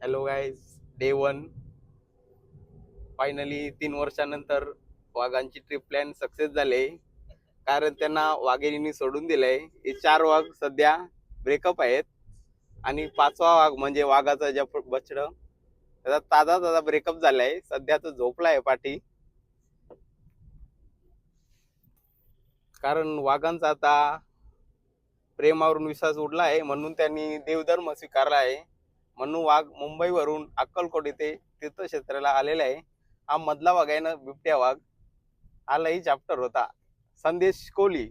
Hello guys, day 1 finally 3 वर्षानंतर वाघांची trip plan success झाले. कारण त्यांना वाघिणींनी सोडून दिलंय. हे 4 वाघ सध्या ब्रेकअप आहेत आणि 5वा वाघ म्हणजे वाघाचा जे बछडं त्याचा ताजा ब्रेकअप झालाय. सध्या तो झोपलाय पाठी. कारण वाघांचा आता प्रेमावरून विश्वास उडला आहे, म्हणून त्यांनी देवधर्म स्वीकारला आहे. म्हणून वाघ मुंबईवरून अक्कलकोट येथे तीर्थक्षेत्राला आलेला आहे. हा मधला वाघ आहे ना, बिबट्या वाघ. हा लई चॅप्टर होता. संदेश कोहली.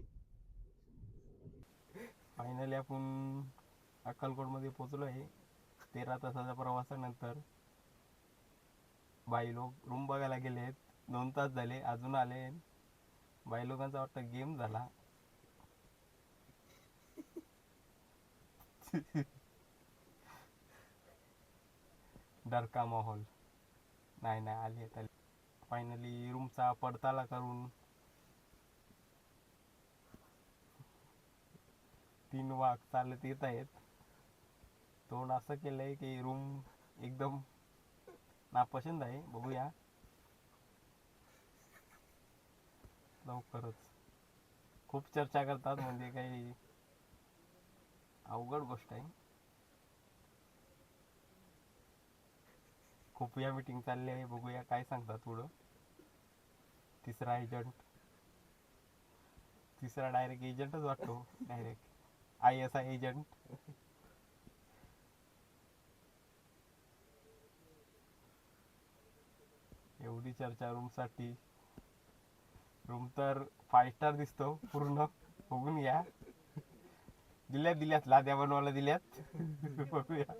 फायनली आपण अक्कलकोट मध्ये पोहोचलो आहे. 13 तासाच्या प्रवासानंतर बाई लोक रूम बघायला गेले आहेत. 2 तास झाले अजून आले. बाई लोकांचा वाटतं गेम झाला. डर का माहोल. नाही आली. फायनली रूमचा पडताळा करून 3 वाघ चालत येत आहेत. तोंड असं केलंय की रूम एकदम नापसंत आहे. बघूया लवकरच. खूप चर्चा करतात, म्हणजे काही अवघड गोष्ट आहे. खूप या मीटिंग चालली आहे. बघूया काय सांगतात पुढं. तिसरा डायरेक्ट एजंटच वाटतो. Direct ISI agent. एवढी चर्चा रूम साठी. रूम तर 5 स्टार दिसतो पूर्ण. बघून घ्या. दिल्यात लाद्या बनवायला दिल्यात. बघूया.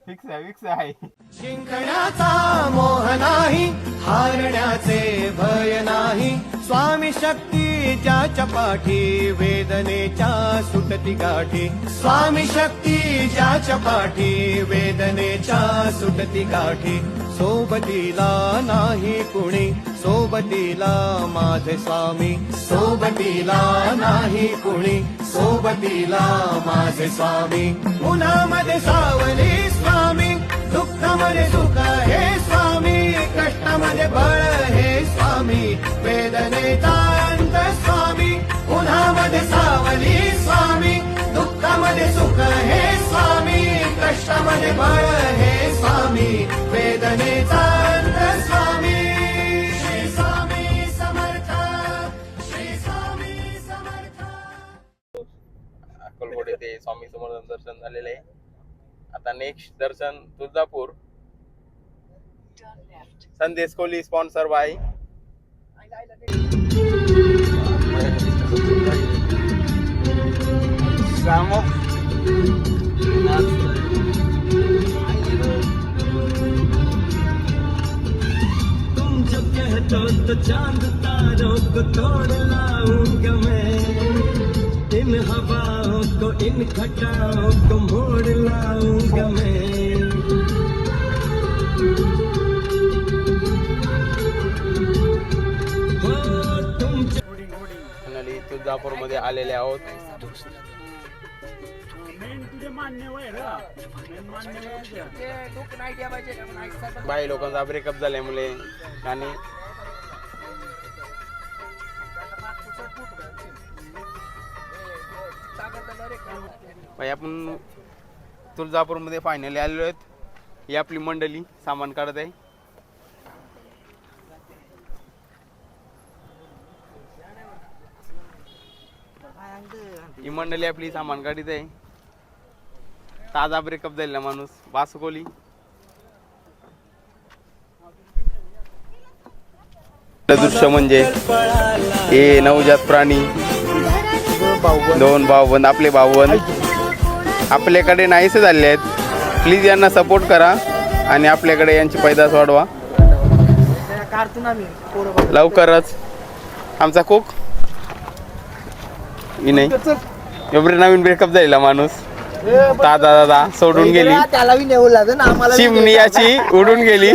फिक्स आहे. जिंकण्याचा मोह नाही, हारण्याचे भय नाही. स्वामी शक्तीच्या चपाठी, वेदनेच्या सुटती गाठी. स्वामी शक्तीच्या चपाठी, वेदनेच्या सुटती गाठी. सोबतीला नाही कुणी, सोबतीला माझे स्वामी. सोबतीला नाही कुणी, सोबतीला माझे स्वामी. उन्हामध्ये सावली स्वामी, दुःखामध्ये सुख हे स्वामी. कष्टामध्ये बळ हे स्वामी, वेदनेचा अंत स्वामी. उन्हामध्ये सावली स्वामी, दुःखामध्ये सुख हे स्वामी. कष्टामध्ये बळ हे स्वामी, वेदनेचा अंत स्वामी. श्री स्वामी समर्थ, श्री स्वामी समर्थ. अक्कलकोट येथे स्वामी समर्थ दर्शन झालेले आहे. आता नेक्स्ट दर्शन तुळजापूर. संदेश कोहली स्पॉन्सर बाय. तुम जो कहते तो चांद तारों को तोड़ लाऊंगा मैं. इन हवाओं को, इन घटाओं को मोड़ लाऊंगा मैं. हो तुम फायनली तुळजापूर मध्ये आलेले आहोत. बाई लोकांचा ब्रेकअप झाल्यामुळे आणि भाई आपण तुळजापूर मध्ये फायनली आलेलो आहेत. ही आपली मंडळी सामान काढत आहे. ही मंडळी आपली सामान काढीत आहे. ताजा ब्रेकअप झालेला माणूस वासू कोहली. दृश्य म्हणजे हे नवजात प्राणी, 2 भाऊबंद. आपले भाऊबंद आपल्याकडे नाहीसे झाले आहेत. प्लीज यांना सपोर्ट करा आणि आपल्याकडे यांची पैदास वाढवा लवकरच. आमचा कुक विनय, एवढे नवीन ब्रेकअप झालेला माणूस. दादा सोडून गेली. चिमणी याची उडून गेली.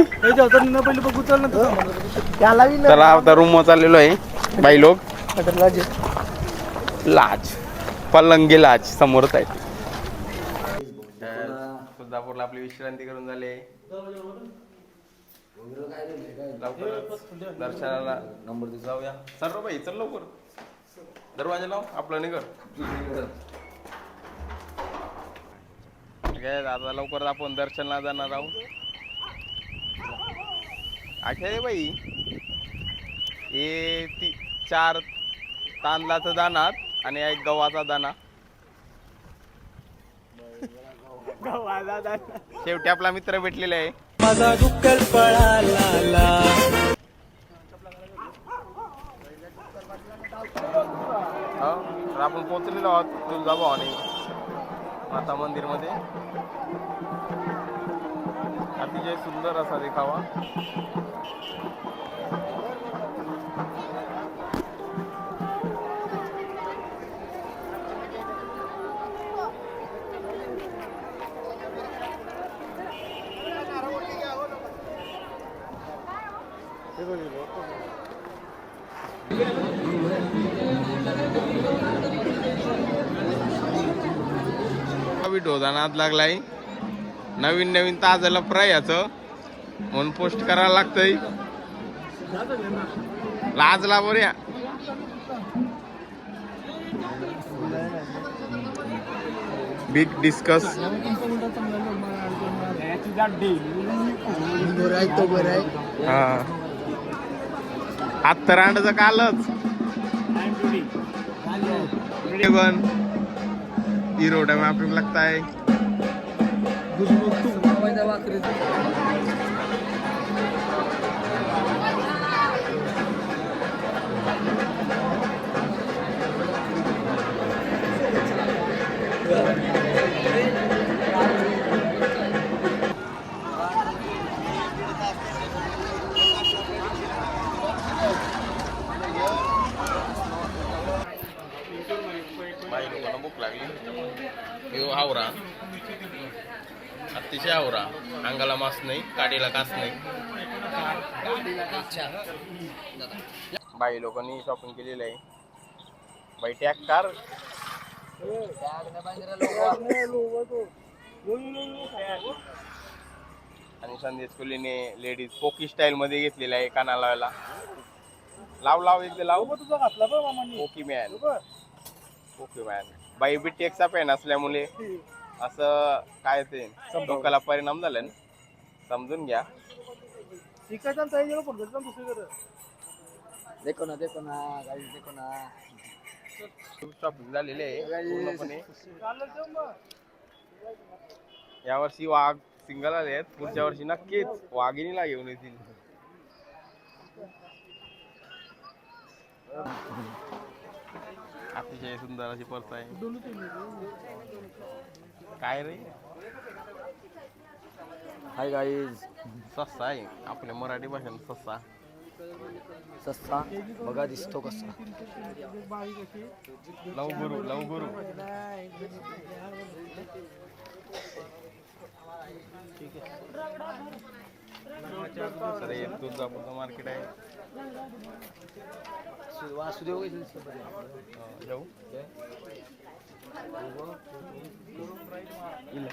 चला आता रूम चाललेलो आहे. बाई लोक लाज पलंगी लाज समोरच आहे. तुळजापूरला आपली विश्रांती करून झाले. लवकरच दर्शनाला जाऊया. सर्व बाई चल लवकर, दरवाजा लाव आपलं निघर. आता लवकर आपण दर्शनाला जाणार आहोत. अच्छा रे बाई, हे 4 तांदळाचा दाना आणि एक गव्हाचा दाना. शेवटी आपला मित्र भेटलेला आहे. माझा डुक्कर पळाला. तर आपण पोहोचलेलो आहोत तुळजाभवानी माता मंदिर मध्ये. अतिशय सुंदर असा देखावा. नाद लागलाय. नवीन ताजलं फ्रायचं म्हणून पोस्ट करायला लागतंय. लाजला बऱ्या. Big discuss. हा हात तर अंडचं कालच. हीरो टाइम आपको लगता है. भूक लागली. आवरा अतिशय आवरा. अंगाला मास नाही, काडीला कास नाही. बाई लोकांनी शॉपिंग केलेलं आहे. बाई टॅग कार आणि संदेश कोल्हीने लेडीज पोकी स्टाईल मध्ये घेतलेला आहे. कानाला लावायला. लाव एकदा लाव. Poke man. Okay man. बाई बी टेक्सचा पॅन असल्यामुळे असं काय ते डोक्याला परिणाम झाला ना, समजून घ्या. शॉपिंग झालेले आहे पूर्णपणे. यावर्षी वाघ सिंगल आले आहेत. पुढच्या वर्षी नक्कीच वाघिणीला घेऊन येतील. अतिशय सुंदर अशी पर्स आहे. काय रे. Hi guys. सस्सा आहे आपल्या मराठी भाषेत. सस्सा सस्ता बघा दिसतो कसा. लव गुरु. सर हे तुळजापूरचं मार्केट आहे. वासुदेव जाऊ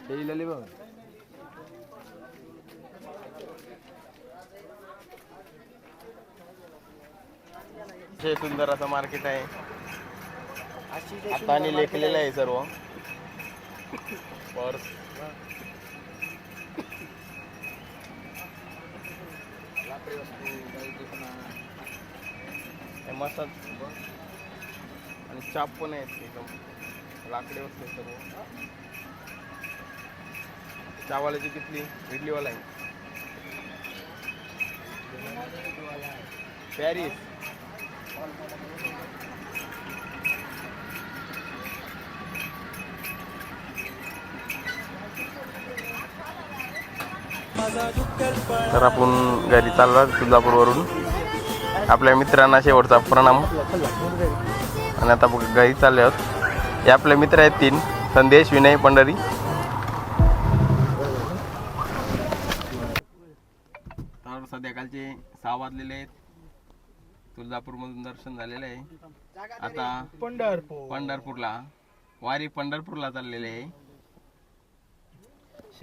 इल्ले बघ. हे सुंदर असं मार्केट आहे. हाताने लेखलेलं आहे सर्व. पर्स मस्त आणि चाप पण आहेत. एकदम लाकडी वस्तू सर्व. चावाल्याची कितली इडलीवाला आहे. पॅरिस. तर आपण घरी चाललो तुळजापूरवरून. आपल्या मित्रांना शेवटचा प्रणाम. आणि आता घरी चालले आहोत. हे आपले मित्र आहेत 3. संदेश, विनय, पंढरी. तर संध्याकाळचे 6 वाजलेले आहेत. तुळजापूर मधून दर्शन झालेलं आहे. आता पंढरपूरला पंढरपूरला चाललेले आहे.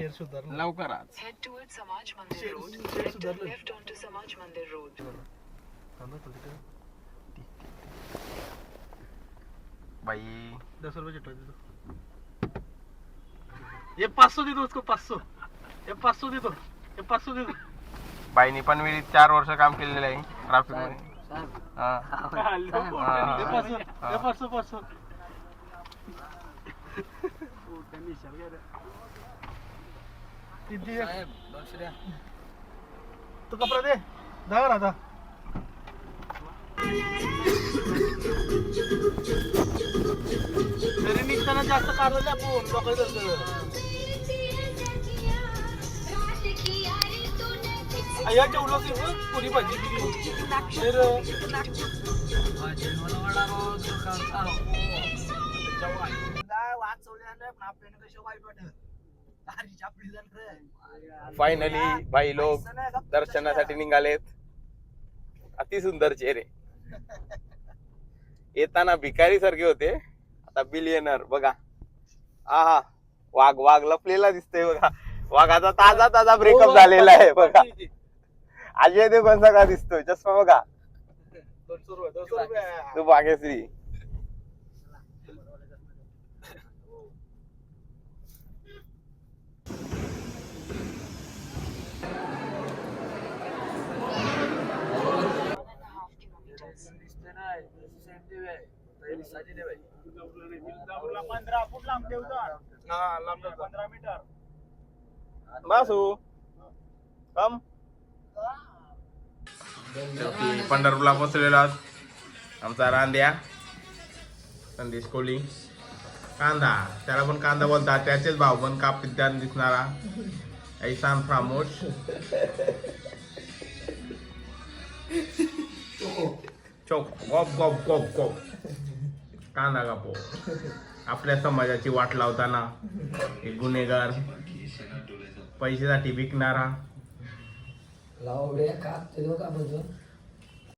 लवकरच Head towards Samaj Mandir Road. Then turn left onto Samaj Mandir Road. बाई 10 रुपये चिट्टा दे दो ये 500 दे दो उसको 500 ये 500 दे दो ये 500 दे दो बाईनी पनवेलीत 4 वर्ष काम केलेलं आहे ट्रॅफिक मध्ये हा. ये 500 ये 500 किती तो कपडा दे जागा ना आता घरी निघताना जास्त काढलं आपण लोकांचं या जेवढं की पुरी भाजी दिली तर फायनली बाई लोक दर्शनासाठी निघालेत. अति सुंदर चेहरे. येताना भिकारी सारखे होते, आता बिलियनर बघा. आहा वाघ वाघ लपलेला दिसतोय बघा. वाघाचा ताजा ताजा ब्रेकअप झालेला आहे बघा. अजय देवगण सगळा दिसतोय. चष्मा बघा 200 रुपये तू भाग्यश्री. बासू कम पंढरपूरला पोचलेलो आहोत. आमचा रांद्या संदेश कोहली. कांदा त्याला पण कांदा बोलतात. त्याचेच भाव पण कापिद्यान दिसणारा ऐसान फ्रामोश. चोक गॉप गॉप गॉप गॉप कांदा कापो. आपल्या समाजाची वाट लावताना एक गुन्हेगार पैशासाठी विकणारा लाव बे का ते का बजून